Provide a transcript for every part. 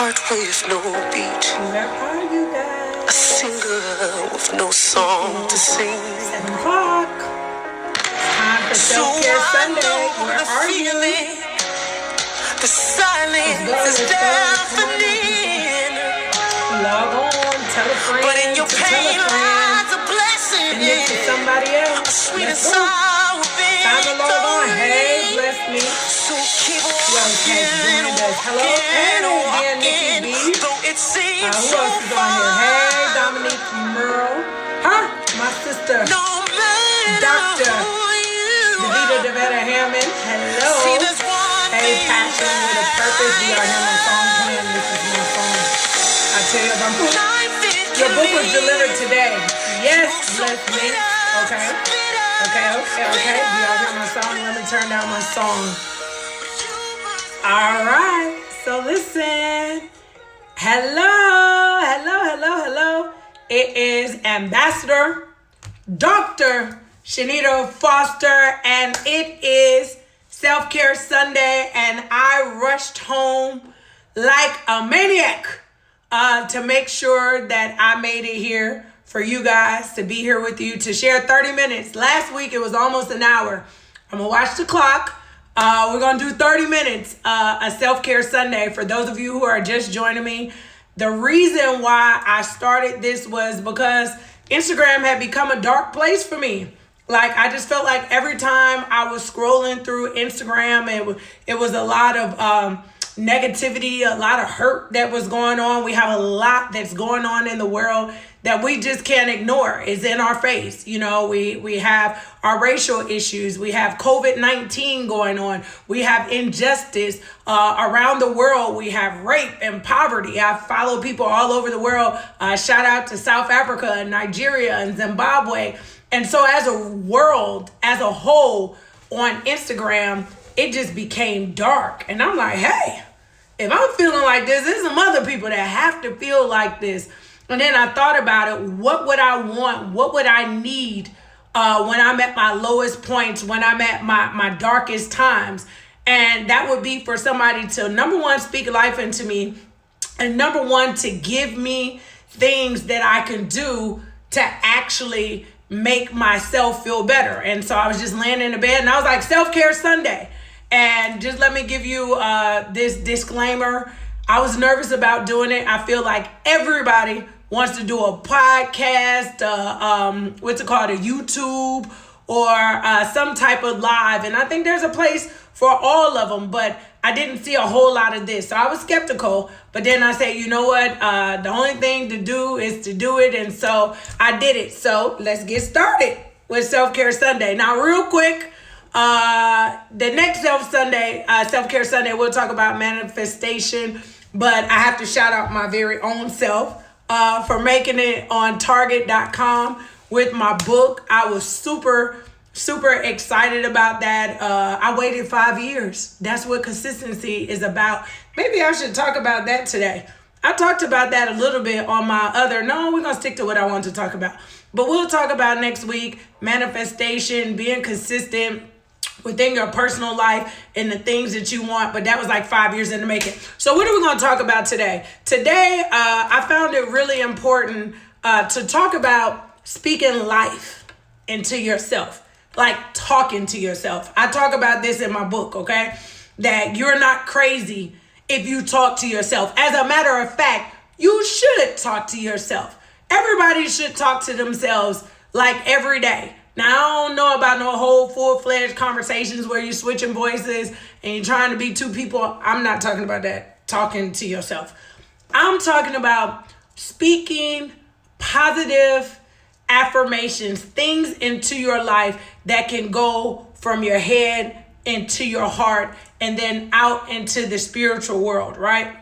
heart with no beat. Where are you guys? A singer with no song to sing. 7 o'clock. Time for Self-Care Sunday. Where are you? The silence is deafening. Log on, tell a friend, But in your pain lies a blessing. and then to somebody else. A sweet and Let's go. sour Time to log on. Hey, bless me. So keep Okay, walking, joined us. Hello, and again, Nikki B. though it seems Who else is on here? Hey, Dominique Merle. Huh? My sister, Dr. Davida DeVetta Hammond. Hello. Hey, Passion with a Purpose. We are here on Song Plan. This is my song. I tell you, your book was delivered today. Yes, bless me. Okay. We all hear my song. Let me turn down my song. All right. So listen. Hello. It is Ambassador Dr. Shanita Foster, and it is Self-Care Sunday, and I rushed home like a maniac to make sure that I made it here for you guys, to be here with you, to share 30 minutes. Last week, it was almost an hour. I'm going to watch the clock. We're going to do 30 minutes, a Self-Care Sunday. For those of you who are just joining me, the reason why I started this was because Instagram had become a dark place for me. Like, I just felt like every time I was scrolling through Instagram, it was a lot of negativity, a lot of hurt that was going on. We have a lot that's going on in the world that we just can't ignore. It's in our face. You know, we have our racial issues. We have COVID-19 going on. We have injustice around the world. We have rape and poverty. I follow people all over the world. Shout out to South Africa and Nigeria and Zimbabwe. And so as a world, as a whole, on Instagram, it just became dark. And I'm like, hey, if I'm feeling like this, there's some other people that have to feel like this. And then I thought about it. What would I want? What would I need when I'm at my lowest points, when I'm at my darkest times? And that would be for somebody to, number one, speak life into me. And number one, to give me things that I can do to actually make myself feel better. And so I was just laying in the bed and I was like, Self-Care Sunday. And just let me give you this disclaimer. I was nervous about doing it. I feel like everybody wants to do a podcast, what's it called, a YouTube, or some type of live. And I think there's a place for all of them, but I didn't see a whole lot of this. So I was skeptical, but then I said, you know what? The only thing to do is to do it. And so I did it. So let's get started with Self-Care Sunday. Now, real quick, the next Self-Care Sunday, we'll talk about manifestation, but I have to shout out my very own self for making it on Target.com with my book. I was super excited about that. I waited 5 years. That's what consistency is about. Maybe I should talk about that today. I talked about that a little bit on my we're going to stick to what I want to talk about. But we'll talk about next week, manifestation, being consistent within your personal life and the things that you want. But that was like 5 years in the making. So what are we going to talk about today? Today, I found it really important to talk about speaking life into yourself, like talking to yourself. I talk about this in my book, okay? That you're not crazy if you talk to yourself. As a matter of fact, you should talk to yourself. Everybody should talk to themselves like every day. Now, I don't know about no whole full-fledged conversations where you're switching voices and you're trying to be two people. I'm not talking about that, talking to yourself. I'm talking about speaking positive affirmations, things into your life that can go from your head into your heart and then out into the spiritual world, right?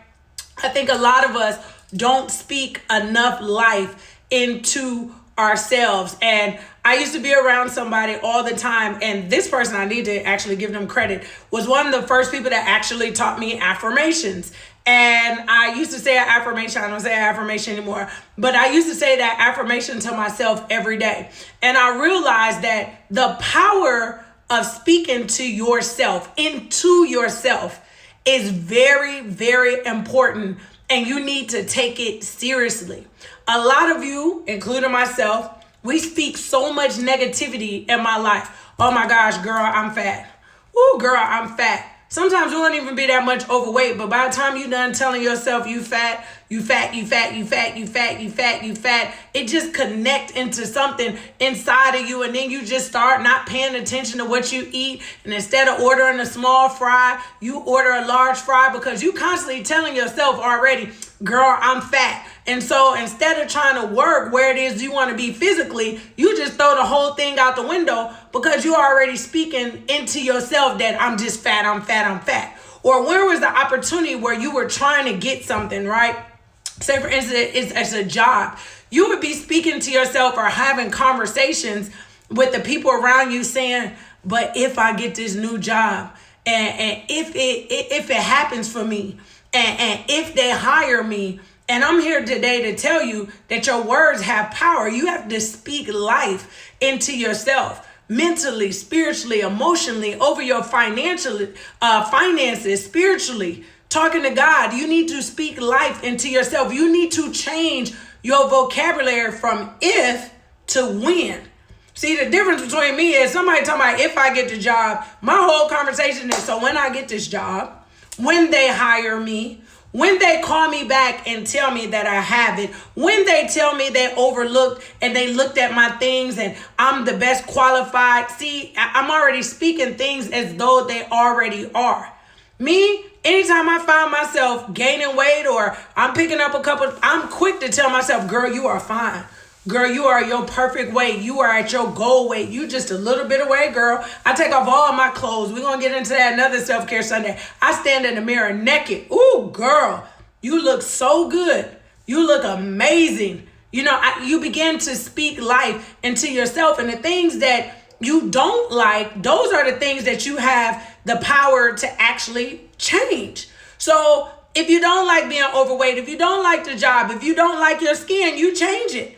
I think a lot of us don't speak enough life into ourselves. And I used to be around somebody all the time, and this person, I need to actually give them credit, was one of the first people that actually taught me affirmations. And I used to say an affirmation. I don't say affirmation anymore, but I used to say that affirmation to myself every day. And I realized that the power of speaking to yourself, into yourself, is very, very important and you need to take it seriously. A lot of you, including myself, we speak so much negativity in my life. Oh my gosh, girl, I'm fat. Ooh, girl, I'm fat. Sometimes you won't even be that much overweight, but by the time you're done telling yourself you fat, you fat, you fat, you fat, you fat, you fat, you fat, it just connect into something inside of you, and then you just start not paying attention to what you eat, and instead of ordering a small fry, you order a large fry because you constantly telling yourself already, girl, I'm fat. And so instead of trying to work where it is you want to be physically, you just throw the whole thing out the window because you're already speaking into yourself that I'm just fat, I'm fat, I'm fat. Or where was the opportunity where you were trying to get something, right? Say, for instance, it's a job. You would be speaking to yourself or having conversations with the people around you saying, but if I get this new job and if it happens for me and if they hire me, and I'm here today to tell you that your words have power. You have to speak life into yourself, mentally, spiritually, emotionally, over your finances, spiritually, talking to God. You need to speak life into yourself. You need to change your vocabulary from if to when. See, the difference between me is somebody talking about if I get the job, my whole conversation is, so when I get this job, when they hire me, when they call me back and tell me that I have it, when they tell me they overlooked and they looked at my things and I'm the best qualified. See, I'm already speaking things as though they already are. Me, anytime I find myself gaining weight or I'm picking up I'm quick to tell myself, girl, you are fine. Girl, you are your perfect weight. You are at your goal weight. You just a little bit away, girl. I take off all of my clothes. We're going to get into that another self-care Sunday. I stand in the mirror naked. Ooh, girl, you look so good. You look amazing. You know, you begin to speak life into yourself, and the things that you don't like, those are the things that you have the power to actually change. So if you don't like being overweight, if you don't like the job, if you don't like your skin, you change it.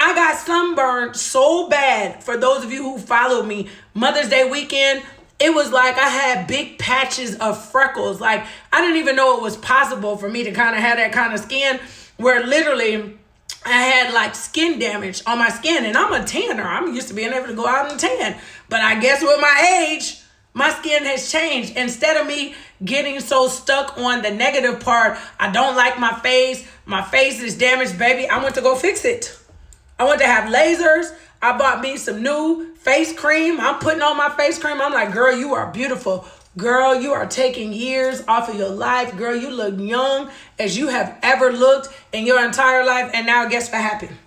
I got sunburned so bad. For those of you who follow me, Mother's Day weekend, it was like I had big patches of freckles. Like I didn't even know it was possible for me to kind of have that kind of skin where literally I had like skin damage on my skin, and I'm a tanner. I'm used to being able to go out and tan. But I guess with my age, my skin has changed. Instead of me getting so stuck on the negative part, I don't like my face is damaged, baby, I went to go fix it. I went to have lasers. I bought me some new face cream. I'm putting on my face cream. I'm like, girl, you are beautiful. Girl, you are taking years off of your life. Girl, you look young as you have ever looked in your entire life. And now guess what happened?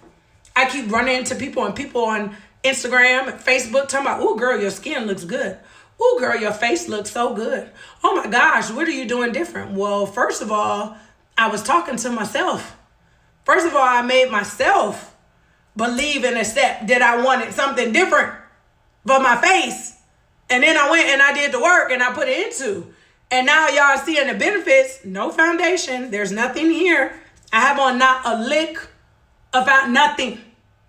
I keep running into people on Instagram and Facebook talking about, ooh, girl, your skin looks good. Ooh, girl, your face looks so good. Oh my gosh, what are you doing different? Well, first of all, I was talking to myself. First of all, I made myself believe and accept that I wanted something different for my face. And then I went and I did the work and I put it into. And now y'all seeing the benefits. No foundation. There's nothing here. I have on not a lick about nothing.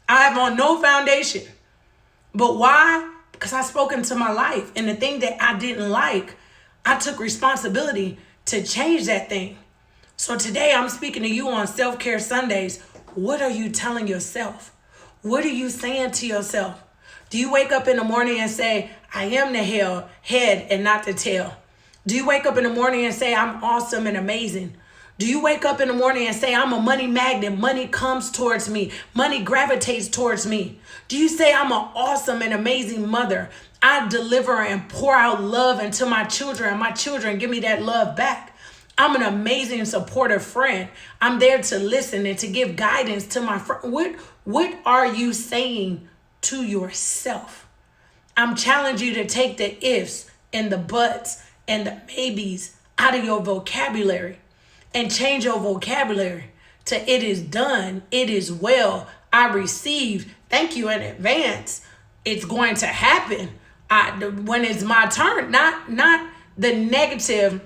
I have on no foundation. But why? Because I spoke into my life. And the thing that I didn't like, I took responsibility to change that thing. So today I'm speaking to you on Self-Care Sundays. What are you telling yourself? What are you saying to yourself? Do you wake up in the morning and say, I am the head and not the tail? Do you wake up in the morning and say, I'm awesome and amazing? Do you wake up in the morning and say, I'm a money magnet? Money comes towards me. Money gravitates towards me. Do you say, I'm an awesome and amazing mother? I deliver and pour out love into my children, and my children give me that love back. I'm an amazing supportive friend. I'm there to listen and to give guidance to my friend. What are you saying to yourself? I'm challenging you to take the ifs and the buts and the maybes out of your vocabulary and change your vocabulary to it is done, it is well, I received, thank you in advance. It's going to happen when it's my turn, not the negative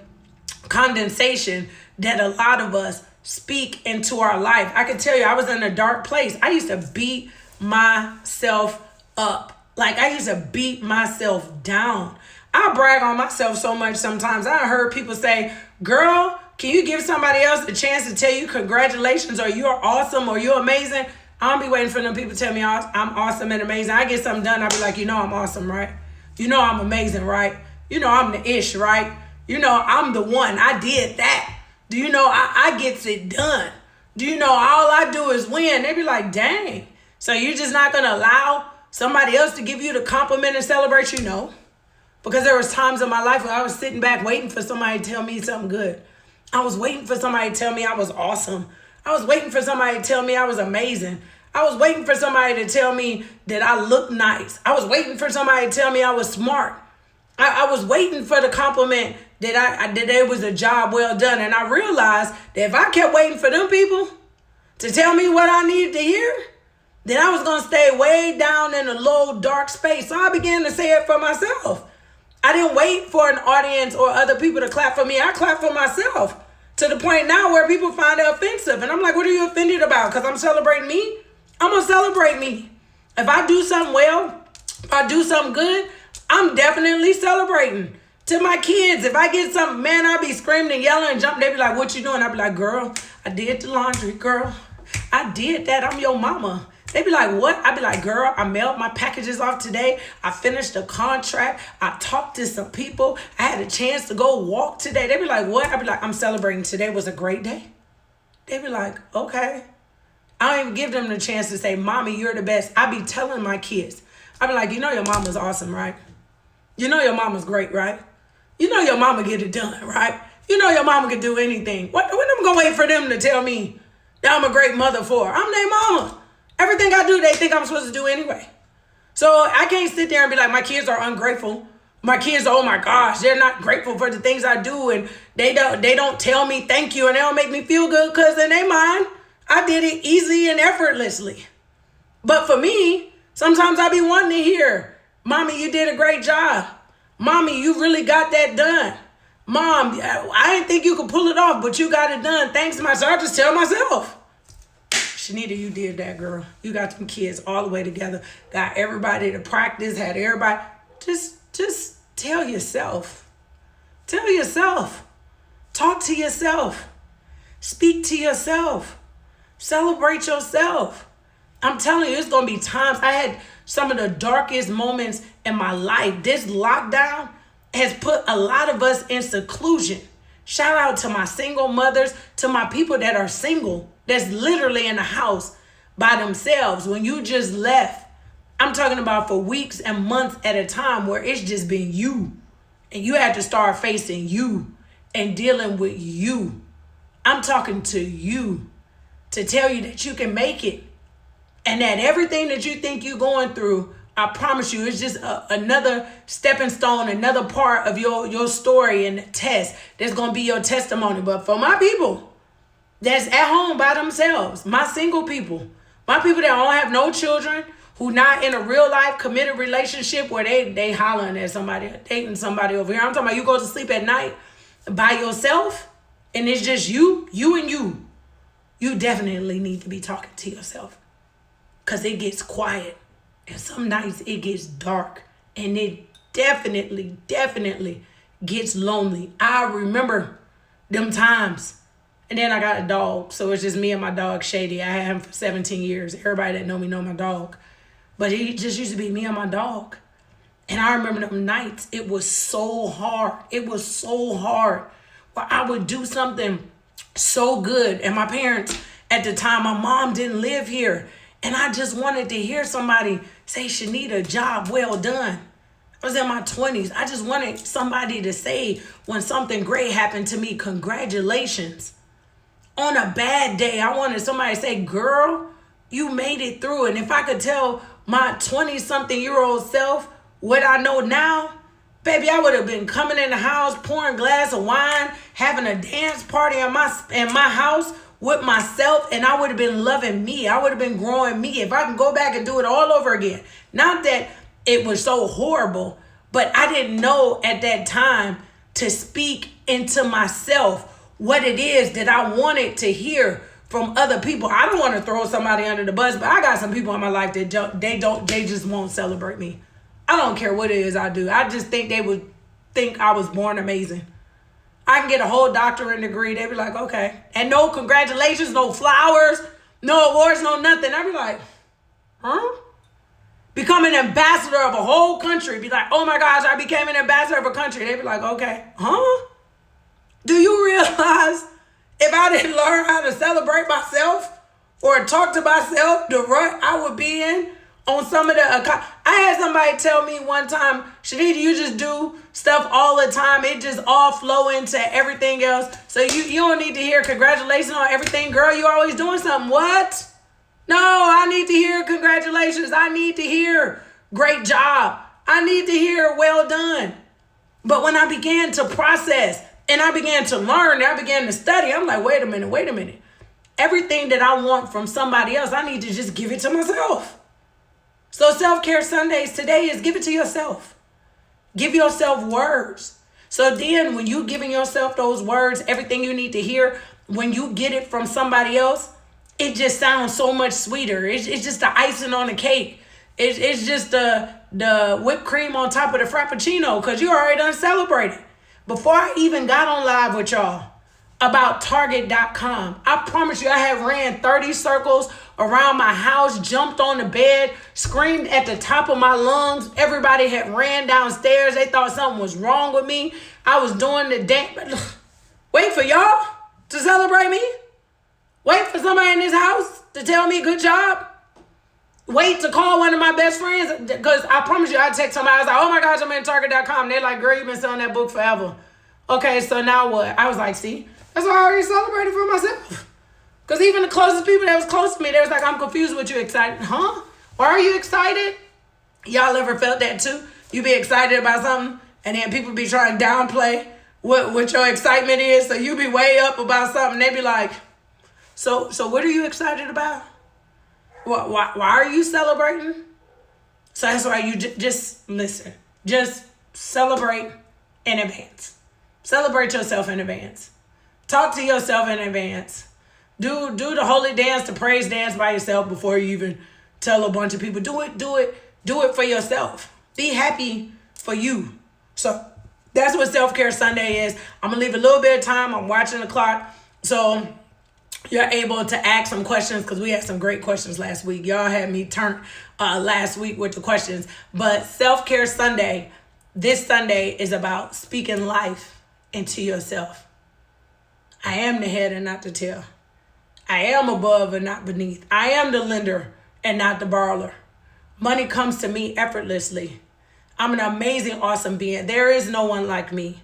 condensation that a lot of us speak into our life. I can tell you, I was in a dark place. I used to beat myself up. Like I used to beat myself down. I brag on myself so much sometimes. I heard people say, girl, Can you give somebody else a chance to tell you congratulations or you're awesome or you're amazing? I don't be waiting for them people to tell me I'm awesome and amazing. I get something done, I be like, I'm awesome, right? I'm amazing, right? I'm the ish, right? I'm the one. I did that. Do you know I gets it done? Do you know all I do is win? They be like, dang. So you're just not going to allow somebody else to give you the compliment and celebrate you? No. Because there was times in my life where I was sitting back waiting for somebody to tell me something good. I was waiting for somebody to tell me I was awesome. I was waiting for somebody to tell me I was amazing. I was waiting for somebody to tell me that I look nice. I was waiting for somebody to tell me I was smart. I was waiting for the compliment that it was a job well done. And I realized that if I kept waiting for them people to tell me what I needed to hear, then I was going to stay way down in a low, dark space. So I began to say it for myself. I didn't wait for an audience or other people to clap for me. I clapped for myself to the point now where people find it offensive. And I'm like, what are you offended about? Because I'm celebrating me? I'm going to celebrate me. If I do something well, if I do something good, I'm definitely celebrating. To my kids, if I get something, man, I be screaming and yelling and jumping. They be like, what you doing? I be like, girl, I did the laundry, girl. I did that. I'm your mama. They be like, what? I be like, girl, I mailed my packages off today. I finished a contract. I talked to some people. I had a chance to go walk today. They be like, what? I be like, I'm celebrating. Today was a great day. They be like, okay. I don't even give them the chance to say, mommy, you're the best. I be telling my kids. I be like, your mama's awesome, right? Your mama's great, right? Your mama get it done, right? Your mama can do anything. What am I going to wait for them to tell me that I'm a great mother for? I'm their mama. Everything I do, they think I'm supposed to do anyway. So I can't sit there and be like, my kids are ungrateful. My kids, oh my gosh, they're not grateful for the things I do. And they don't tell me thank you and they don't make me feel good because in their mind, I did it easy and effortlessly. But for me, sometimes I be wanting to hear, mommy, you did a great job. Mommy, you really got that done. Mom, I didn't think you could pull it off, but you got it done. Thanks to myself. I just tell myself, Shanita, you did that, girl. You got them kids all the way together. Got everybody to practice, had everybody. Just tell yourself. Tell yourself. Talk to yourself. Speak to yourself. Celebrate yourself. I'm telling you, it's going to be times. I had some of the darkest moments in my life. This lockdown has put a lot of us in seclusion. Shout out to my single mothers, to my people that are single, that's literally in the house by themselves. When you just left, I'm talking about for weeks and months at a time where it's just been you. And you had to start facing you and dealing with you. I'm talking to you to tell you that you can make it. And that everything that you think you're going through, I promise you, it's just another stepping stone, another part of your story and test that's going to be your testimony. But for my people that's at home by themselves, my single people, my people that don't have no children, who not in a real life committed relationship where they hollering at somebody, dating somebody over here. I'm talking about you go to sleep at night by yourself and it's just you and you. You definitely need to be talking to yourself. Because it gets quiet. And some nights it gets dark. And it definitely gets lonely. I remember them times. And then I got a dog. So it's just me and my dog, Shady. I had him for 17 years. Everybody that know me know my dog. But it just used to be me and my dog. And I remember them nights. It was so hard. It was so hard. Where I would do something so good. And my parents, at the time, my mom didn't live here. And I just wanted to hear somebody say, Shanita, job well done. I was in my 20s. I just wanted somebody to say when something great happened to me, congratulations. On a bad day, I wanted somebody to say, girl, you made it through. And if I could tell my 20-something-year-old self what I know now, baby, I would have been coming in the house, pouring a glass of wine, having a dance party in my house with myself, and I would have been loving me. I would have been growing me. If I can go back and do it all over again. Not that it was so horrible, but I didn't know at that time to speak into myself what it is that I wanted to hear from other people. I don't want to throw somebody under the bus, but I got some people in my life that they just won't celebrate me. I don't care what it is I do. I just think they would think I was born amazing. I can get a whole doctorate degree. They be like, okay. And no congratulations, no flowers, no awards, no nothing. I be like, huh? Become an ambassador of a whole country. Be like, oh my gosh, I became an ambassador of a country. They be like, okay, huh? Do you realize if I didn't learn how to celebrate myself or talk to myself, the rut I would be in on some of the... I had somebody tell me one time, Shanita, you just do stuff all the time. It just all flow into everything else. So you don't need to hear congratulations on everything. Girl, you always doing something. What? No, I need to hear congratulations. I need to hear great job. I need to hear well done. But when I began to process and I began to learn, and I began to study, I'm like, wait a minute. Everything that I want from somebody else, I need to just give it to myself. So Self-Care Sundays today is give it to yourself. Give yourself words. So then when you giving yourself those words, everything you need to hear, when you get it from somebody else, it just sounds so much sweeter. It's just the icing on the cake. It's just the whipped cream on top of the Frappuccino because you already done celebrated. Before I even got on live with y'all about Target.com, I promise you I had ran 30 circles around my house, jumped on the bed, screamed at the top of my lungs. Everybody had ran downstairs. They thought something was wrong with me. I was doing the dance. Wait for y'all to celebrate me? Wait for somebody in this house to tell me good job? Wait to call one of my best friends? Because I promise you, I text somebody, I was like, oh my gosh, I'm in Target.com. They're like, girl, you've been selling that book forever. Okay, so now what? I was like, see, that's why I already celebrated for myself. Because even the closest people that was close to me, they was like, I'm confused with you, excited. Huh? Why are you excited? Y'all ever felt that too? You be excited about something, and then people be trying to downplay what your excitement is. So you be way up about something. They be like, so what are you excited about? Why are you celebrating? So that's why you just listen. Just celebrate in advance. Celebrate yourself in advance. Talk to yourself in advance. Do the holy dance, the praise dance by yourself before you even tell a bunch of people. Do it for yourself. Be happy for you. So that's what Self-Care Sunday is. I'm going to leave a little bit of time. I'm watching the clock. So you're able to ask some questions because we had some great questions last week. Y'all had me turned last week with the questions. But Self-Care Sunday, this Sunday is about speaking life into yourself. I am the head and not the tail. I am above and not beneath. I am the lender and not the borrower. Money comes to me effortlessly. I'm an amazing, awesome being. There is no one like me.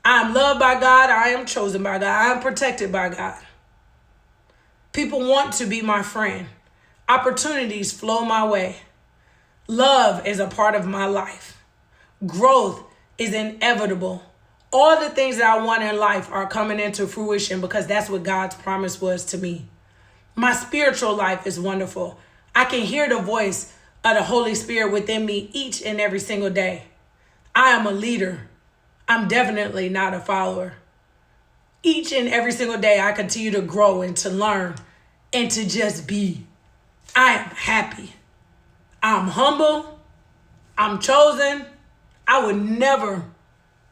I am loved by God. I am chosen by God. I am protected by God. People want to be my friend. Opportunities flow my way. Love is a part of my life. Growth is inevitable. All the things that I want in life are coming into fruition because that's what God's promise was to me. My spiritual life is wonderful. I can hear the voice of the Holy Spirit within me each and every single day. I am a leader. I'm definitely not a follower. Each and every single day, I continue to grow and to learn and to just be. I am happy. I'm humble. I'm chosen. I would never...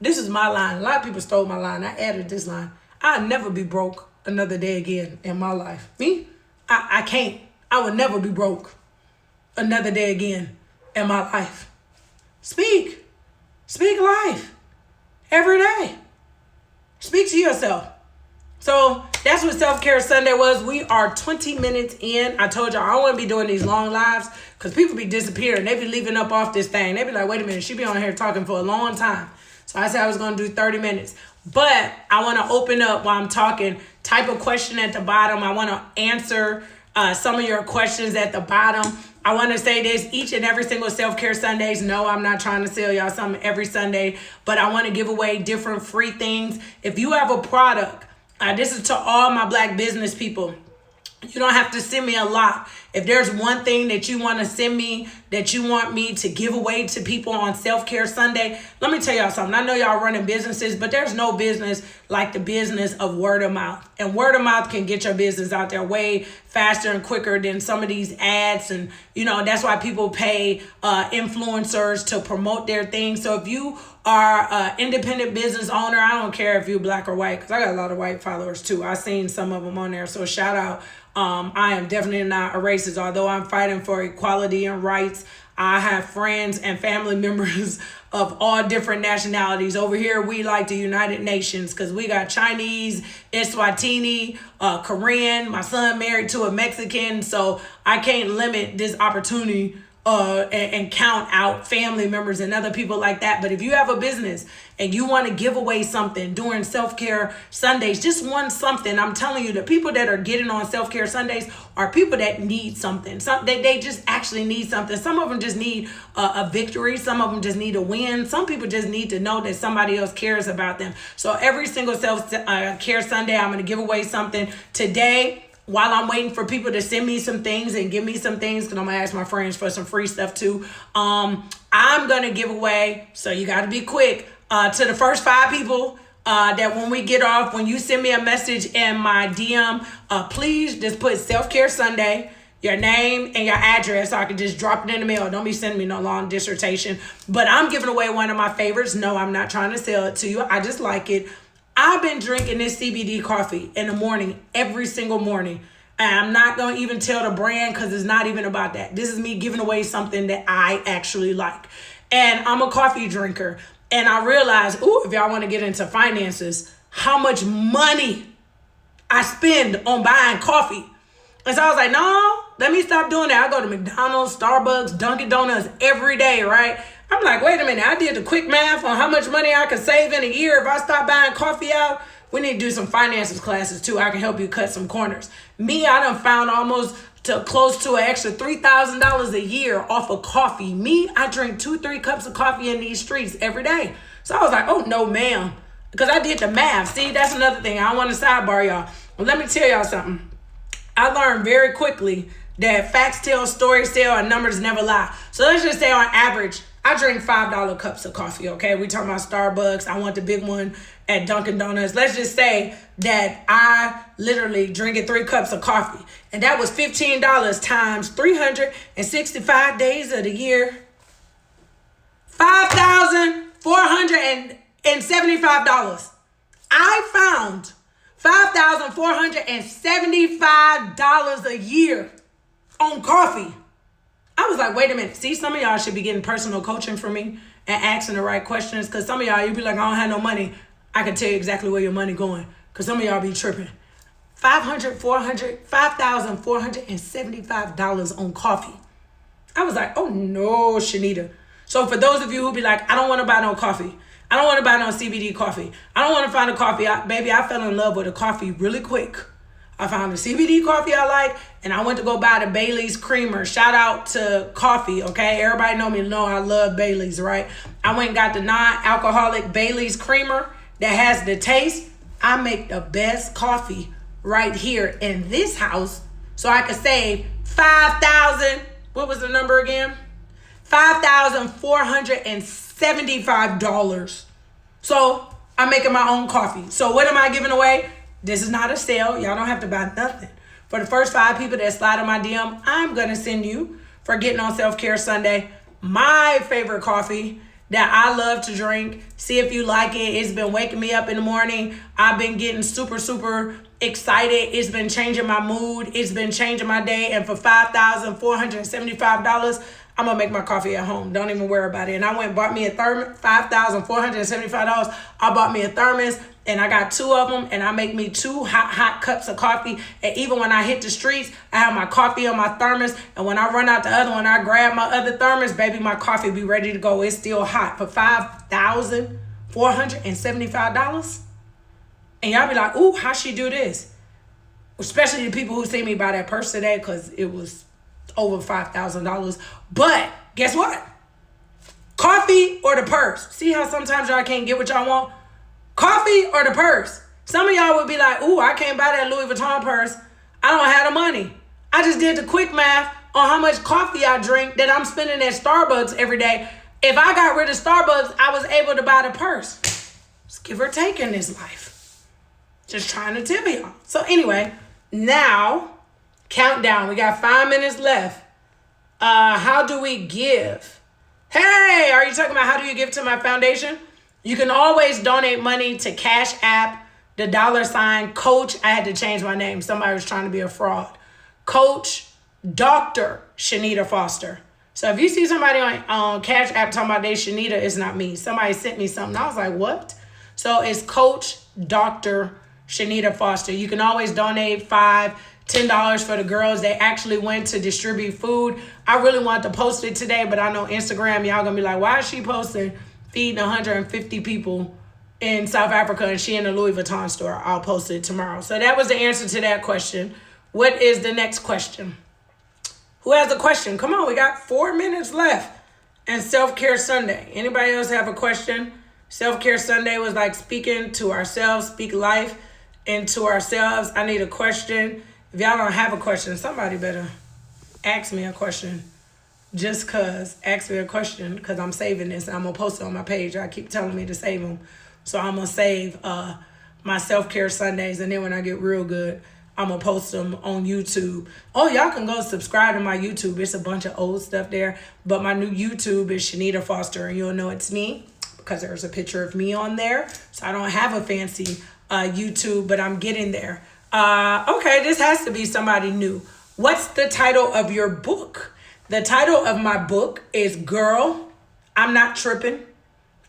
This is my line. A lot of people stole my line. I added this line. I'll never be broke another day again in my life. Me? I can't. I would never be broke another day again in my life. Speak. Speak life. Every day. Speak to yourself. So that's what Self-Care Sunday was. We are 20 minutes in. I told y'all I don't want to be doing these long lives because people be disappearing. They be leaving up off this thing. They be like, wait a minute. She be on here talking for a long time. So I said I was going to do 30 minutes. But I want to open up while I'm talking. Type a question at the bottom. I want to answer some of your questions at the bottom. I want to say this, each and every single Self-Care Sundays. No, I'm not trying to sell y'all something every Sunday. But I want to give away different free things. If you have a product, this is to all my Black business people. You don't have to send me a lot. If there's one thing that you want to send me, that you want me to give away to people on Self-Care Sunday, let me tell y'all something. I know y'all running businesses, but there's no business like the business of word of mouth. And word of mouth can get your business out there way faster and quicker than some of these ads. And, that's why people pay influencers to promote their things. So if you are an independent business owner, I don't care if you're black or white, because I got a lot of white followers too. I've seen some of them on there. So shout out. I am definitely not a racist, although I'm fighting for equality and rights. I have friends and family members of all different nationalities. Over here, we like the United Nations because we got Chinese, Eswatini, Korean. My son married to a Mexican, so I can't limit this opportunity and count out family members and other people like that. But if you have a business and you want to give away something during Self-Care Sundays, just one something, I'm telling you, the people that are getting on Self-Care Sundays are people that need something. They just actually need something. Some of them just need a victory. Some of them just need a win. Some people just need to know that somebody else cares about them. So every single Self-Care Sunday, I'm going to give away something. Today, while I'm waiting for people to send me some things and give me some things, because I'm going to ask my friends for some free stuff too, I'm going to give away, so you got to be quick, to the first 5 people that when we get off, when you send me a message in my DM, please just put Self-Care Sunday, your name and your address, so I can just drop it in the mail. Don't be sending me no long dissertation. But I'm giving away one of my favorites. No, I'm not trying to sell it to you. I just like it. I've been drinking this CBD coffee in the morning, every single morning. And I'm not going to even tell the brand because it's not even about that. This is me giving away something that I actually like. And I'm a coffee drinker. And I realized, if y'all want to get into finances, how much money I spend on buying coffee. And so I was like, no, let me stop doing that. I go to McDonald's, Starbucks, Dunkin' Donuts every day, right? I'm like, wait a minute. I did the quick math on how much money I could save in a year if I stop buying coffee out. We need to do some finances classes too. I can help you cut some corners. Me, I done found almost to close to an extra $3,000 a year off of coffee. Me, I drink 2-3 cups of coffee in these streets every day. So I was like, oh no, ma'am. Because I did the math. See, that's another thing. I don't want to sidebar y'all. Well, let me tell y'all something. I learned very quickly that facts tell, stories tell, and numbers never lie. So let's just say on average, I drink $5 cups of coffee, okay? We talking about Starbucks. I want the big one at Dunkin' Donuts. Let's just say that I literally drinking 3 cups of coffee. And that was $15 times 365 days of the year. $5,475. I found $5,475 a year on coffee. I was like, wait a minute. See, some of y'all should be getting personal coaching from me and asking the right questions. Because some of y'all, you be like, I don't have no money. I can tell you exactly where your money going. Because some of y'all be tripping. $5,475 on coffee. I was like, oh no, Shanita. So for those of you who be like, I don't want to buy no coffee. I don't want to buy no CBD coffee. I don't want to find a coffee. Baby, I fell in love with a coffee really quick. I found the CBD coffee I like, and I went to go buy the Bailey's creamer. Shout out to coffee, okay? Everybody know me, know I love Bailey's, right? I went and got the non-alcoholic Bailey's creamer that has the taste. I make the best coffee right here in this house, so I could save $5,000. What was the number again? $5,475. So I'm making my own coffee. So what am I giving away? This is not a sale. Y'all don't have to buy nothing. For the first 5 people that slide in my DM, I'm going to send you, for getting on Self-Care Sunday, my favorite coffee that I love to drink. See if you like it. It's been waking me up in the morning. I've been getting super, super excited. It's been changing my mood. It's been changing my day. And for $5,475, I'm going to make my coffee at home. Don't even worry about it. And I went and bought me a thermos, $5,475. I bought me a thermos, and I got 2 of them, and I make me 2 hot cups of coffee. And even when I hit the streets, I have my coffee on my thermos. And when I run out the other one, I grab my other thermos, baby, my coffee be ready to go. It's still hot for $5,475. And y'all be like, ooh, how she do this? Especially the people who see me buy that purse today, because it was over $5,000. But guess what? Coffee or the purse? See how sometimes y'all can't get what y'all want? Coffee or the purse? Some of y'all would be like, ooh, I can't buy that Louis Vuitton purse. I don't have the money. I just did the quick math on how much coffee I drink that I'm spending at Starbucks every day. If I got rid of Starbucks, I was able to buy the purse. It's give or take in this life. Just trying to tell y'all. So anyway, now, countdown. We got 5 minutes left. How do we give? Hey, are you talking about how do you give to my foundation? You can always donate money to Cash App, the $ Coach. I had to change my name. Somebody was trying to be a fraud. Coach Dr. Shanita Foster. So if you see somebody on Cash App talking about they Shanita, it's not me. Somebody sent me something. I was like, what? So it's Coach Dr. Shanita Foster. You can always donate $5, $10 for the girls. They actually went to distribute food. I really wanted to post it today, but I know Instagram, y'all gonna be like, why is she posting feeding 150 people in South Africa and she in a Louis Vuitton store? I'll post it tomorrow. So that was the answer to that question. What is the next question? Who has a question? Come on, we got 4 minutes left. And Self-Care Sunday. Anybody else have a question? Self-Care Sunday was like speaking to ourselves, speak life into ourselves. I need a question. If y'all don't have a question, somebody better ask me a question. Just cause, ask me a question, cause I'm saving this and I'm gonna post it on my page. I keep telling me to save them. So I'm gonna save my Self-Care Sundays, and then when I get real good, I'm gonna post them on YouTube. Oh, y'all can go subscribe to my YouTube. It's a bunch of old stuff there, but my new YouTube is Shanita Foster, and you'll know it's me because there's a picture of me on there. So I don't have a fancy YouTube, but I'm getting there. Okay, this has to be somebody new. What's the title of your book? The title of my book is Girl, I'm Not Tripping.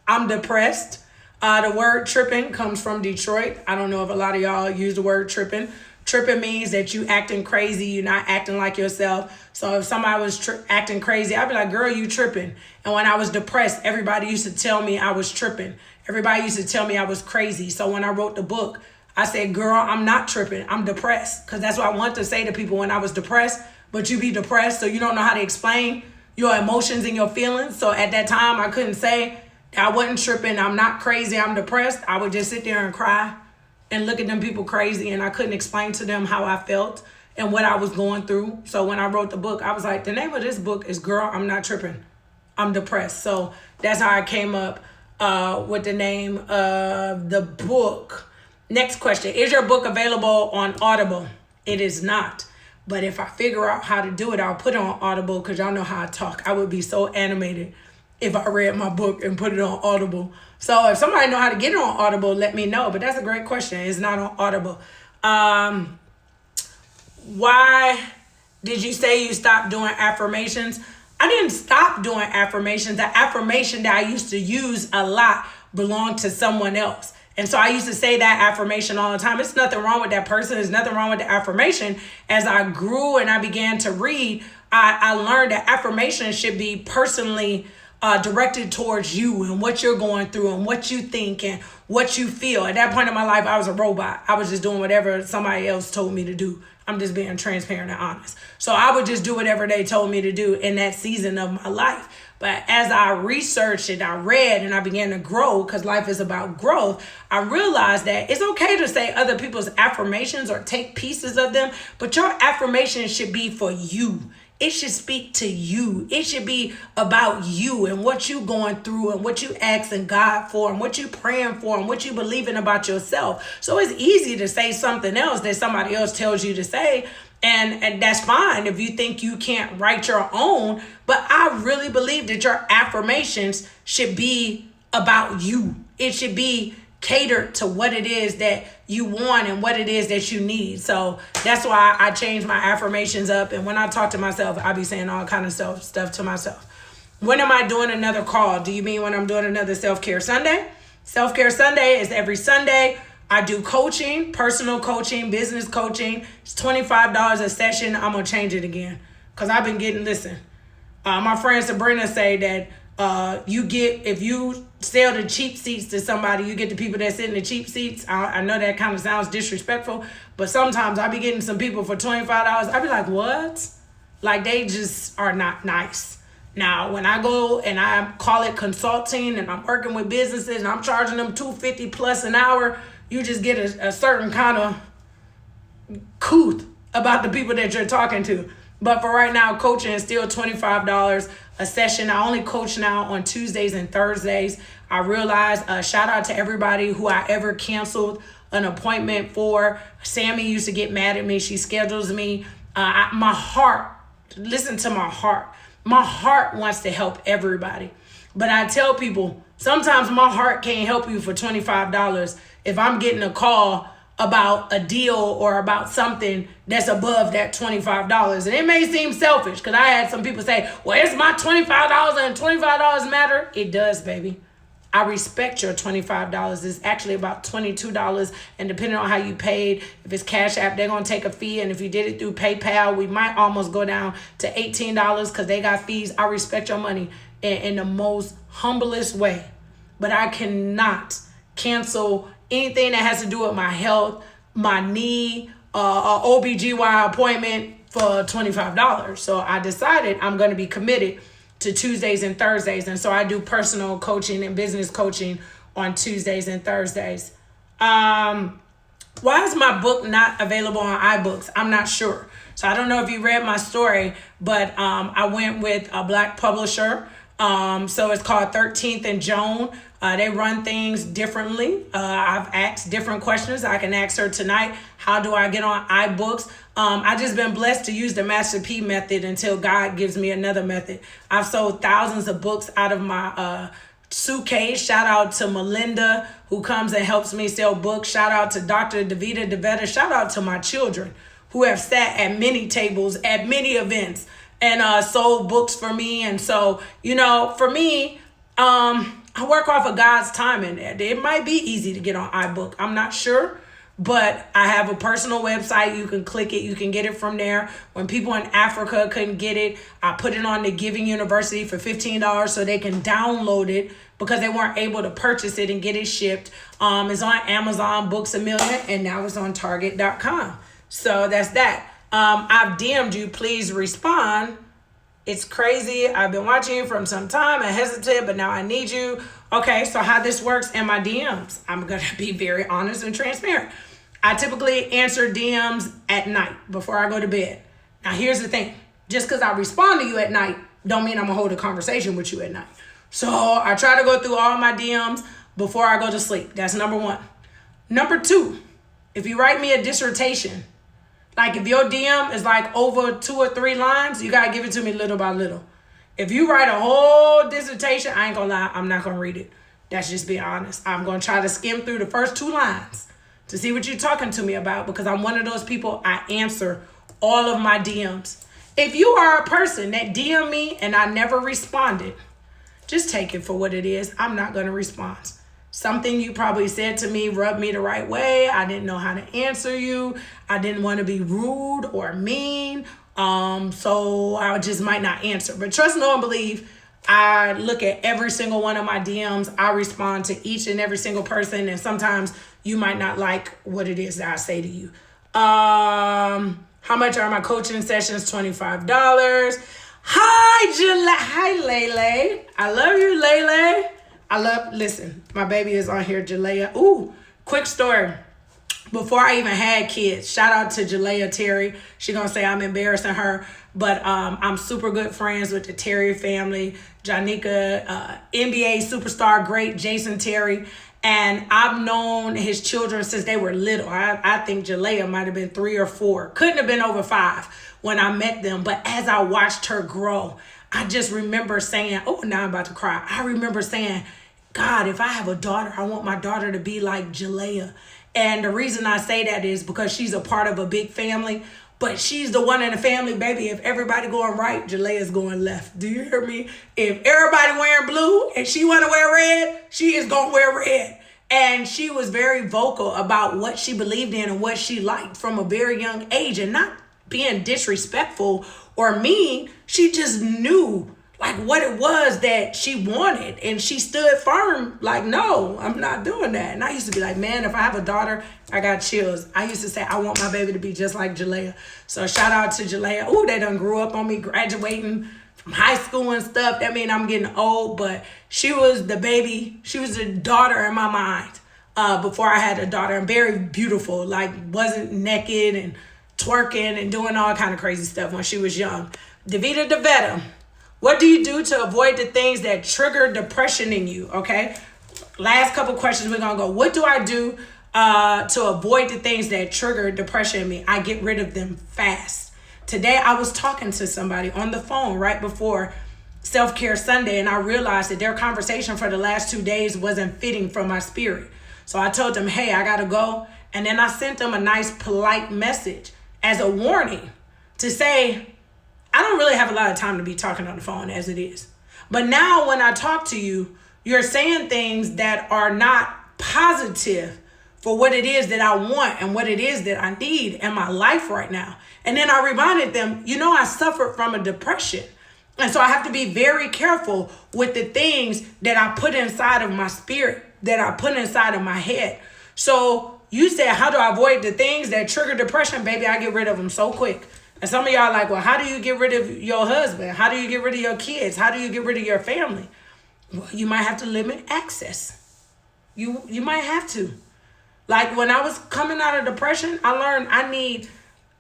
I'm Depressed. The word tripping comes from Detroit. I don't know if a lot of y'all use the word tripping. Tripping means that you acting crazy, you're not acting like yourself. So if somebody was acting crazy, I'd be like, girl, you tripping. And when I was depressed, everybody used to tell me I was tripping. Everybody used to tell me I was crazy. So when I wrote the book, I said, girl, I'm not tripping. I'm depressed. Because that's what I want to say to people when I was depressed. But you be depressed, so you don't know how to explain your emotions and your feelings. So at that time, I couldn't say I wasn't tripping. I'm not crazy. I'm depressed. I would just sit there and cry and look at them people crazy, and I couldn't explain to them how I felt and what I was going through. So when I wrote the book, I was like, the name of this book is Girl, I'm Not Tripping. I'm Depressed. So that's how I came up with the name of the book. Next question. Is your book available on Audible? It is not. But if I figure out how to do it, I'll put it on Audible because y'all know how I talk. I would be so animated if I read my book and put it on Audible. So if somebody know how to get it on Audible, let me know. But that's a great question. It's not on Audible. Why did you say you stopped doing affirmations? I didn't stop doing affirmations. The affirmation that I used to use a lot belonged to someone else. And so I used to say that affirmation all the time. There's nothing wrong with that person. There's nothing wrong with the affirmation. As I grew and I began to read, I learned that affirmation should be personally directed towards you and what you're going through and what you think and what you feel. At that point in my life, I was a robot. I was just doing whatever somebody else told me to do. I'm just being transparent and honest. So I would just do whatever they told me to do in that season of my life. But as I researched and I read and I began to grow, because life is about growth, I realized that it's okay to say other people's affirmations or take pieces of them, but your affirmation should be for you. It should speak to you. It should be about you and what you going through and what you asking God for and what you praying for and what you believing about yourself. So it's easy to say something else that somebody else tells you to say. And that's fine if you think you can't write your own. But I really believe that your affirmations should be about you. It should be catered to what it is that you want and what it is that you need. So that's why I changed my affirmations up. And when I talk to myself, I be saying all kind of stuff to myself. When am I doing another call? Do you mean when I'm doing another Self-Care Sunday? Self-Care Sunday is every Sunday. I do coaching, personal coaching, business coaching. It's $25 a session. I'm going to change it again because I've been getting, listen, my friend Sabrina say that if you sell the cheap seats to somebody, you get the people that sit in the cheap seats. I know that kind of sounds disrespectful, but sometimes I be getting some people for $25. I be like, what? Like they just are not nice. Now, when I go and I call it consulting and I'm working with businesses and I'm charging them $250 plus an hour, you just get a certain kind of couth about the people that you're talking to. But for right now, coaching is still $25 a session. I only coach now on Tuesdays and Thursdays. I realized, shout out to everybody who I ever canceled an appointment for. Sammy used to get mad at me. She schedules me. My heart, listen to my heart. My heart wants to help everybody. But I tell people, sometimes my heart can't help you for $25 if I'm getting a call about a deal or about something that's above that $25. And it may seem selfish because I had some people say, well, it's my $25 and $25 matter. It does, baby. I respect your $25. It's actually about $22. And depending on how you paid, if it's Cash App, they're going to take a fee. And if you did it through PayPal, we might almost go down to $18 because they got fees. I respect your money in the most humblest way. But I cannot cancel anything that has to do with my health, my knee, OBGY appointment for $25. So I decided I'm going to be committed to Tuesdays and Thursdays. And so I do personal coaching and business coaching on Tuesdays and Thursdays. Why is my book not available on iBooks? I'm not sure. So I don't know if you read my story, but I went with a Black publisher. So it's called 13th and Joan. They run things differently. I've asked different questions. I can ask her tonight, how do I get on iBooks? I just been blessed to use the Master P method until God gives me another method. I've sold thousands of books out of my suitcase. Shout out to Melinda, who comes and helps me sell books. Shout out to Dr. Davida DeVetta. Shout out to my children who have sat at many tables, at many events, and sold books for me. And so, for me, I work off of God's timing. It might be easy to get on iBook. I'm not sure, but I have a personal website. You can click it. You can get it from there. When people in Africa couldn't get it, I put it on the Giving University for $15 so they can download it because they weren't able to purchase it and get it shipped. It's on Amazon, Books A Million, and now it's on Target.com. So that's that. I've DM'd you. Please respond. It's crazy. I've been watching you from some time. I hesitated, but now I need you. Okay, so how this works in my DMs. I'm going to be very honest and transparent. I typically answer DMs at night before I go to bed. Now, here's the thing. Just because I respond to you at night don't mean I'm going to hold a conversation with you at night. So I try to go through all my DMs before I go to sleep. That's number one. Number two, if you write me a dissertation, like if your DM is like over 2 or 3 lines, you got to give it to me little by little. If you write a whole dissertation, I ain't going to lie, I'm not going to read it. That's just being honest. I'm going to try to skim through the first 2 lines to see what you're talking to me about because I'm one of those people, I answer all of my DMs. If you are a person that DM me and I never responded, just take it for what it is. I'm not going to respond. Something you probably said to me rubbed me the right way. I didn't know how to answer you. I didn't want to be rude or mean. So I just might not answer. But trust, know, and believe, I look at every single one of my DMs. I respond to each and every single person. And sometimes you might not like what it is that I say to you. How much are my coaching sessions? $25. Hi, Lele. I love you, Lele. Listen, my baby is on here, Jalea. Ooh, quick story. Before I even had kids, shout out to Jalea Terry. She gonna say I'm embarrassing her, but I'm super good friends with the Terry family. Janika, NBA superstar, great Jason Terry. And I've known his children since they were little. I think Jalea might have been 3 or 4. Couldn't have been over 5 when I met them. But as I watched her grow, I just remember saying, oh, now I'm about to cry. I remember saying, God, if I have a daughter, I want my daughter to be like Jalea. And the reason I say that is because she's a part of a big family, but she's the one in the family, baby. If everybody going right, Jalea's going left. Do you hear me? If everybody wearing blue and she want to wear red, she is going to wear red. And she was very vocal about what she believed in and what she liked from a very young age, and not being disrespectful or mean. She just knew like what it was that she wanted, and she stood firm like, no, I'm not doing that. And I used to be like, man, if I have a daughter, I got chills. I used to say I want my baby to be just like Jalea. So shout out to Jalea. Ooh, they done grew up on me, graduating from high school and stuff. That mean I'm getting old, but she was the baby. She was the daughter in my mind before I had a daughter, and very beautiful, like wasn't naked and twerking and doing all kind of crazy stuff when she was young. Davita DeVetta, what do you do to avoid the things that trigger depression in you? Okay. Last couple questions, we're going to go. What do I do to avoid the things that trigger depression in me? I get rid of them fast. Today, I was talking to somebody on the phone right before Self-Care Sunday, and I realized that their conversation for the last 2 days wasn't fitting for my spirit. So I told them, hey, I got to go. And then I sent them a nice, polite message as a warning to say, I don't really have a lot of time to be talking on the phone as it is. But now when I talk to you, you're saying things that are not positive for what it is that I want and what it is that I need in my life right now. And then I reminded them, I suffered from a depression. And so I have to be very careful with the things that I put inside of my spirit, that I put inside of my head. So you said, how do I avoid the things that trigger depression? Baby, I get rid of them so quick. And some of y'all are like, well, how do you get rid of your husband? How do you get rid of your kids? How do you get rid of your family? Well, you might have to limit access. You might have to. Like when I was coming out of depression, I learned I need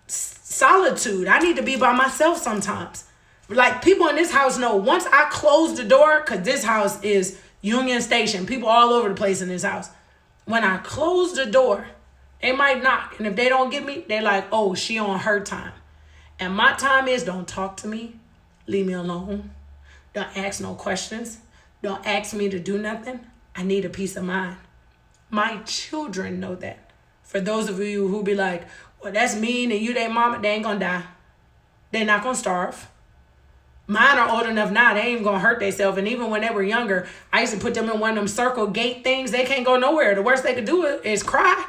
solitude. I need to be by myself sometimes. Like people in this house know once I close the door, because this house is Union Station, people all over the place in this house. When I close the door, they might knock. And if they don't get me, they're like, oh, she on her time. And my time is don't talk to me. Leave me alone. Don't ask no questions. Don't ask me to do nothing. I need a peace of mind. My children know that. For those of you who be like, well, that's mean and you their mama, they ain't gonna die. They're not gonna starve. Mine are old enough now, they ain't gonna hurt themselves. And even when they were younger, I used to put them in one of them circle gate things. They can't go nowhere. The worst they could do is cry.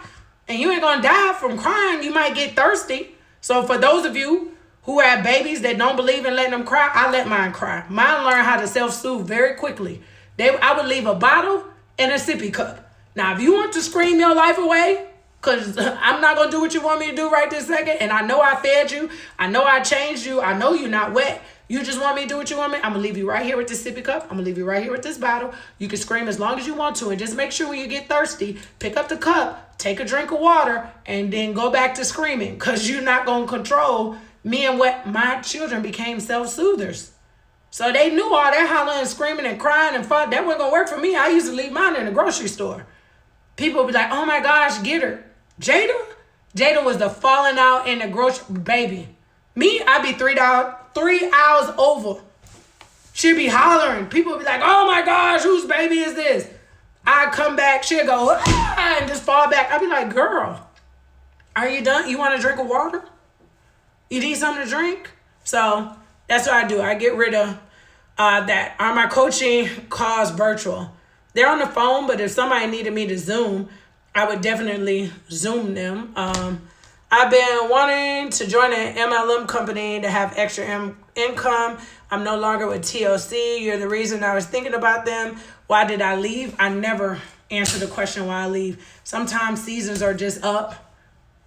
And you ain't gonna die from crying. You might get thirsty. So for those of you who have babies that don't believe in letting them cry, I let mine cry. Mine learned how to self-soothe very quickly. I would leave a bottle and a sippy cup. Now, if you want to scream your life away, because I'm not going to do what you want me to do right this second, and I know I fed you, I know I changed you, I know you're not wet, you just want me to do what you want me, I'm going to leave you right here with this sippy cup, I'm going to leave you right here with this bottle. You can scream as long as you want to, and just make sure when you get thirsty, pick up the cup, take a drink of water, and then go back to screaming, because you're not going to control me. And what my children became self-soothers. So they knew all that hollering and screaming and crying and fought. That wasn't going to work for me. I used to leave mine in the grocery store. People would be like, oh my gosh, get her. Jada was the falling out in the grocery, baby. Me, I'd be 3 hours over. She'd be hollering. People would be like, oh my gosh, whose baby is this? I'd come back, she'd go, ah, and just fall back. I'd be like, girl, are you done? You want a drink of water? You need something to drink? So that's what I do. I get rid of that. My coaching calls virtual. They're on the phone, but if somebody needed me to Zoom, I would definitely Zoom them. I've been wanting to join an MLM company to have extra income. I'm no longer with TLC. You're the reason I was thinking about them. Why did I leave? I never answer the question why I leave. Sometimes seasons are just up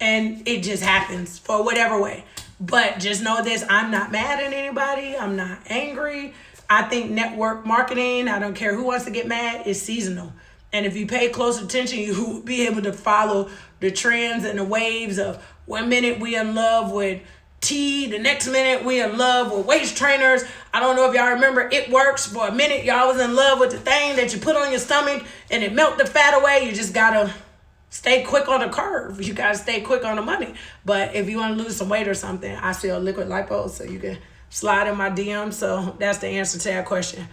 and it just happens for whatever way. But just know this, I'm not mad at anybody. I'm not angry. I think network marketing, I don't care who wants to get mad, is seasonal. And if you pay close attention, you will be able to follow the trends and the waves of 1 minute we in love with tea, the next minute we in love with waist trainers. I don't know if y'all remember It Works. For a minute, y'all was in love with the thing that you put on your stomach and it melt the fat away. You just gotta stay quick on the curve. You gotta stay quick on the money. But if you want to lose some weight or something, I sell liquid lipo, so you can slide in my DM. So that's the answer to that question.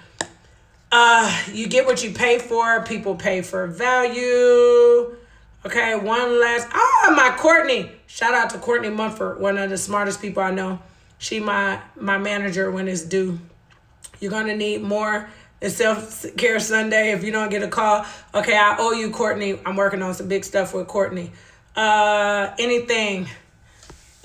You get what you pay for. People pay for value. Okay, one last. My Courtney. Shout out to Courtney Mumford, one of the smartest people I know. She my manager when it's due. You're gonna need more than Self-Care Sunday if you don't get a call. Okay, I owe you, Courtney. I'm working on some big stuff with Courtney. Anything.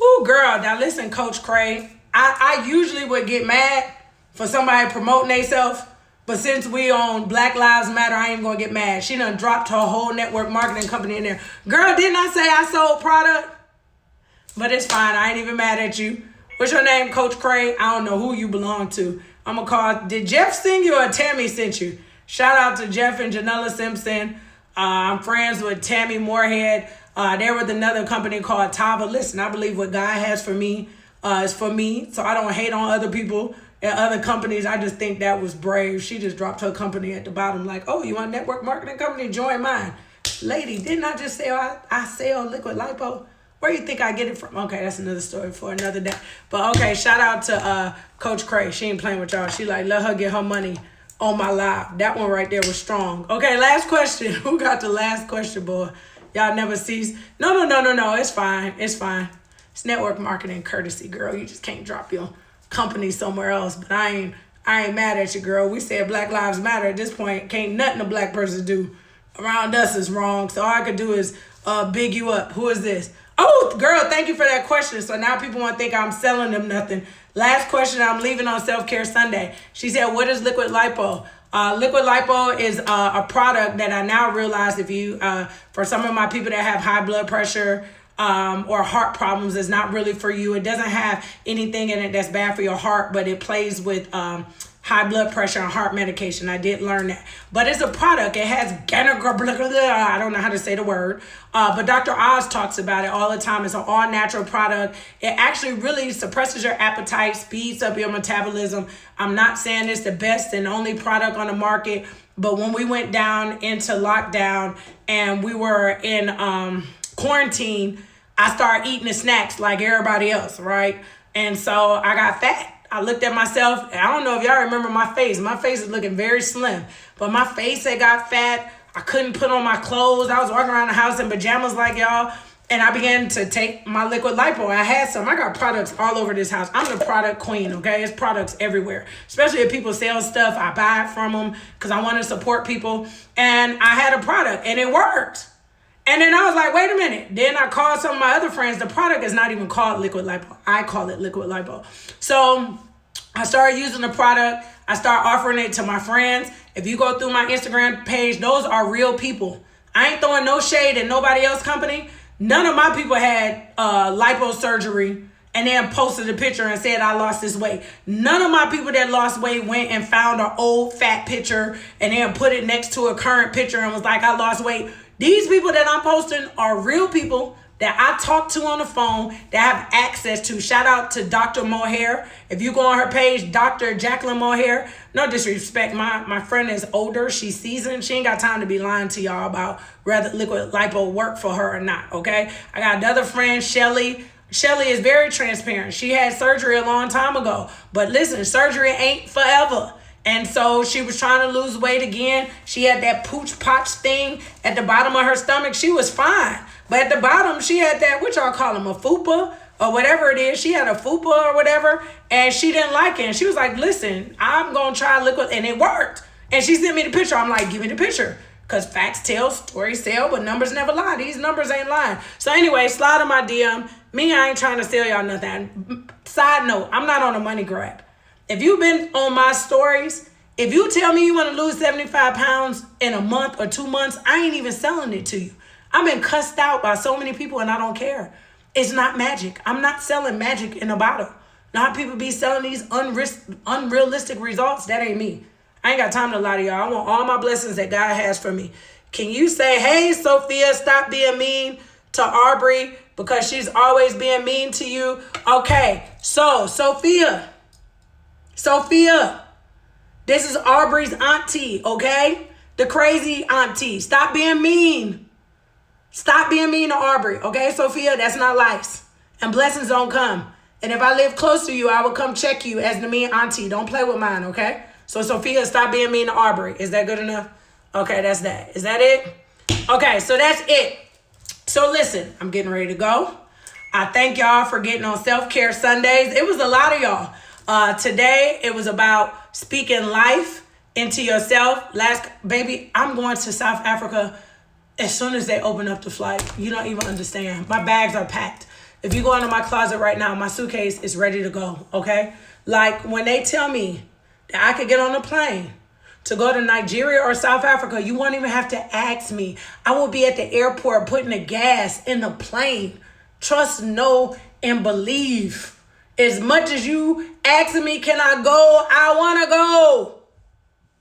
Ooh, girl. Now listen, Coach Craig. I usually would get mad for somebody promoting themselves, but since we on Black Lives Matter, I ain't gonna get mad. She done dropped her whole network marketing company in there. Girl, didn't I say I sold product? But it's fine. I ain't even mad at you. What's your name, Coach Craig? I don't know who you belong to. I'm gonna call. Did Jeff send you or Tammy sent you? Shout out to Jeff and Janella Simpson. I'm friends with Tammy Moorhead. There was another company called Tava. Listen, I believe what God has for me is for me. So I don't hate on other people and other companies. I just think that was brave. She just dropped her company at the bottom like, oh, you want a network marketing company? Join mine. Lady, didn't I just say I sell liquid lipo? Where you think I get it from? Okay, that's another story for another day. But okay, shout out to Coach Cray. She ain't playing with y'all. She like, let her get her money on my live. That one right there was strong. Okay, last question. Who got the last question, boy? Y'all never cease. No. It's fine. It's fine. It's network marketing courtesy, girl. You just can't drop your company somewhere else. But I ain't mad at you, girl. We said Black Lives Matter at this point. Can't nothing a black person do around us is wrong. So all I could do is big you up. Who is this? Oh, girl, thank you for that question. So now people want to think I'm selling them nothing. Last question, I'm leaving on Self-Care Sunday. She said, what is liquid lipo? Liquid lipo is a product that I now realize if you, for some of my people that have high blood pressure or heart problems, is not really for you. It doesn't have anything in it that's bad for your heart, but it plays with high blood pressure and heart medication. I did learn that. But it's a product. It has I don't know how to say the word. But Dr. Oz talks about it all the time. It's an all-natural product. It actually really suppresses your appetite, speeds up your metabolism. I'm not saying it's the best and only product on the market. But when we went down into lockdown and we were in quarantine, I started eating the snacks like everybody else, right? And so I got fat. I looked at myself. I don't know if y'all remember my face. My face is looking very slim. But my face had got fat. I couldn't put on my clothes. I was walking around the house in pajamas like y'all. And I began to take my liquid lipo. I had some. I got products all over this house. I'm the product queen, okay? It's products everywhere. Especially if people sell stuff, I buy it from them because I want to support people. And I had a product and it worked. And then I was like, wait a minute. Then I called some of my other friends. The product is not even called liquid lipo. I call it liquid lipo. So I started using the product. I started offering it to my friends. If you go through my Instagram page, those are real people. I ain't throwing no shade at nobody else's company. None of my people had liposurgery and then posted a picture and said, I lost this weight. None of my people that lost weight went and found an old fat picture and then put it next to a current picture and was like, I lost weight. These people that I'm posting are real people that I talk to on the phone that have access to. Shout out to Dr. Mohair. If you go on her page, Dr. Jacqueline Mohair, no disrespect, my friend is older, she's seasoned. She ain't got time to be lying to y'all about whether liquid lipo work for her or not, okay? I got another friend, Shelly. Shelly is very transparent. She had surgery a long time ago. But listen, surgery ain't forever. And so she was trying to lose weight again. She had that pooch potch thing at the bottom of her stomach. She was fine. But at the bottom, she had that, what y'all call them, a fupa or whatever it is. She had a fupa or whatever, and she didn't like it. And she was like, listen, I'm going to try liquid. And it worked. And she sent me the picture. I'm like, give me the picture. Because facts tell, stories tell, but numbers never lie. These numbers ain't lying. So anyway, slide on my DM. Me, I ain't trying to sell y'all nothing. Side note, I'm not on a money grab. If you've been on my stories, if you tell me you want to lose 75 pounds in a month or 2 months, I ain't even selling it to you. I've been cussed out by so many people and I don't care. It's not magic. I'm not selling magic in a bottle. Not people be selling these unrealistic results. That ain't me. I ain't got time to lie to y'all. I want all my blessings that God has for me. Can you say, hey, Sophia, stop being mean to Aubrey because she's always being mean to you? Okay, so Sophia, this is Aubrey's auntie, okay? The crazy auntie. Stop being mean. Stop being mean to Aubrey, okay, Sophia? That's not lice. And blessings don't come. And if I live close to you, I will come check you as the mean auntie. Don't play with mine, okay? So Sophia, stop being mean to Aubrey. Is that good enough? Okay, that's that. Is that it? Okay, so that's it. So listen, I'm getting ready to go. I thank y'all for getting on Self-Care Sundays. It was a lot of y'all. Today, it was about speaking life into yourself. Baby, I'm going to South Africa as soon as they open up the flight. You don't even understand. My bags are packed. If you go into my closet right now, my suitcase is ready to go, okay? Like when they tell me that I could get on a plane to go to Nigeria or South Africa, you won't even have to ask me. I will be at the airport putting the gas in the plane. Trust, know, and believe. As much as you asking me, can I go? I want to go.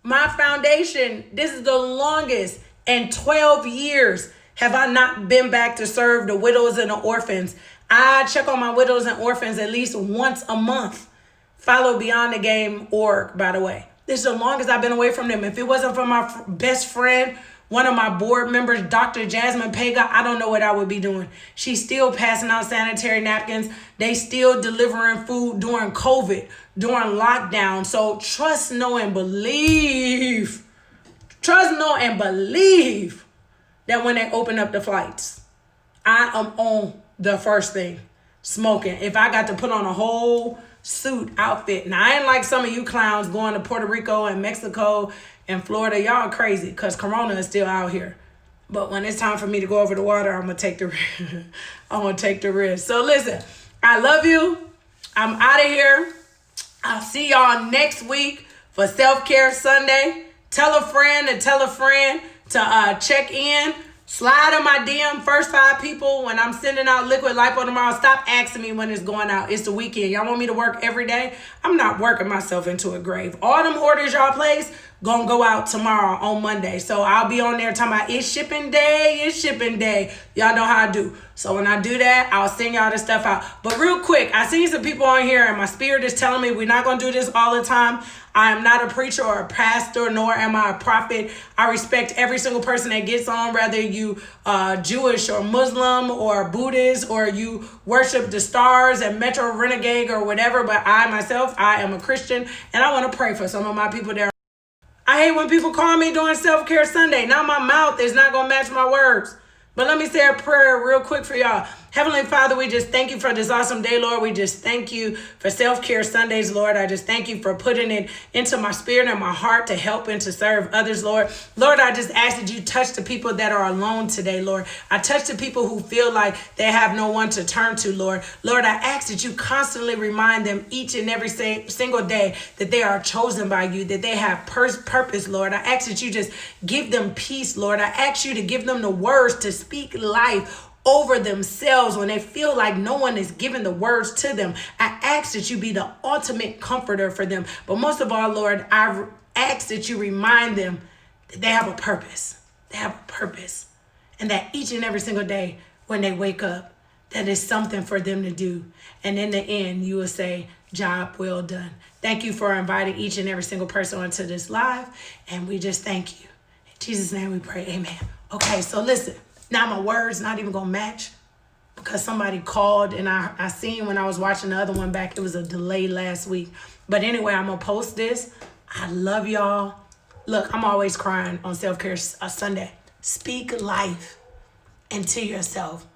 My foundation, this is the longest In 12 years, have I not been back to serve the widows and the orphans? I check on my widows and orphans at least once a month. Follow BeyondTheGame.org, by the way. This is the longest I've been away from them. If it wasn't for my best friend, one of my board members, Dr. Jasmine Pega, I don't know what I would be doing. She's still passing out sanitary napkins. They still delivering food during COVID, during lockdown. So trust, know, and believe. Trust, know, and believe that when they open up the flights, I am on the first thing, smoking. If I got to put on a whole suit outfit. Now, I ain't like some of you clowns going to Puerto Rico and Mexico and Florida. Y'all crazy because Corona is still out here. But when it's time for me to go over the water, I'm going to take the risk. So listen, I love you. I'm out of here. I'll see y'all next week for Self-Care Sunday. Tell a friend to check in. Slide on my DM, first 5 people. When I'm sending out liquid lipo tomorrow, stop asking me when it's going out. It's the weekend. Y'all want me to work every day? I'm not working myself into a grave. All them orders y'all place gonna go out tomorrow on Monday. So I'll be on there talking about it's shipping day. Y'all know how I do. So when I do that, I'll send y'all the stuff out. But real quick, I seen some people on here and my spirit is telling me we're not gonna do this all the time. I am not a preacher or a pastor, nor am I a prophet. I respect every single person that gets on, whether you Jewish or Muslim or Buddhist or you worship the stars and Metro Renegade or whatever. But I myself, I am a Christian and I want to pray for some of my people there. I hate when people call me doing Self-Care Sunday. Now my mouth is not going to match my words. But let me say a prayer real quick for y'all. Heavenly Father, we just thank you for this awesome day, Lord. We just thank you for Self-Care Sundays, Lord. I just thank you for putting it into my spirit and my heart to help and to serve others, Lord. Lord, I just ask that you touch the people that are alone today, Lord. I touch the people who feel like they have no one to turn to, Lord. Lord, I ask that you constantly remind them each and every single day that they are chosen by you, that they have purpose, Lord. I ask that you just give them peace, Lord. I ask you to give them the words to speak life over themselves when they feel like no one is giving the words to them. I ask that you be the ultimate comforter for them. But most of all, Lord, I ask that you remind them that they have a purpose. They have a purpose. And that each and every single day when they wake up, that is something for them to do. And in the end, you will say, job well done. Thank you for inviting each and every single person onto this live. And we just thank you. In Jesus' name we pray, amen. Okay, so listen. Now my words not even gonna match because somebody called and I seen when I was watching the other one back, it was a delay last week. But anyway, I'm gonna post this. I love y'all. Look, I'm always crying on Self-Care Sunday. Speak life into yourself.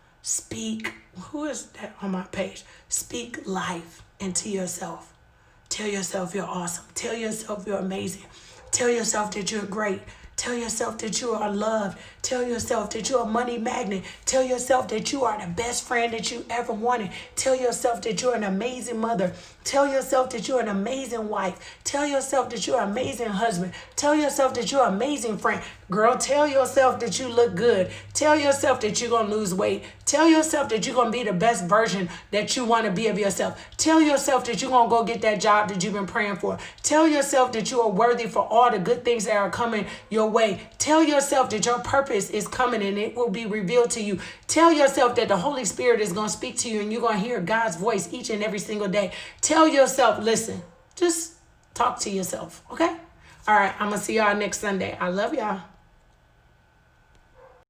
Who is that on my page? Speak life into yourself. Tell yourself you're awesome. Tell yourself you're amazing. Tell yourself that you're great. Tell yourself that you are loved. Tell yourself that you're a money magnet. Tell yourself that you are the best friend that you ever wanted. Tell yourself that you're an amazing mother. Tell yourself that you're an amazing wife. Tell yourself that you're an amazing husband. Tell yourself that you're an amazing friend. Girl, tell yourself that you look good. Tell yourself that you're going to lose weight. Tell yourself that you're going to be the best version that you want to be of yourself. Tell yourself that you're going to go get that job that you've been praying for. Tell yourself that you are worthy for all the good things that are coming your way. Tell yourself that your purpose is coming and it will be revealed to you. Tell yourself that the Holy Spirit is going to speak to you and you're going to hear God's voice each and every single day. Tell yourself, listen, just talk to yourself, okay? All right, I'm going to see y'all next Sunday. I love y'all.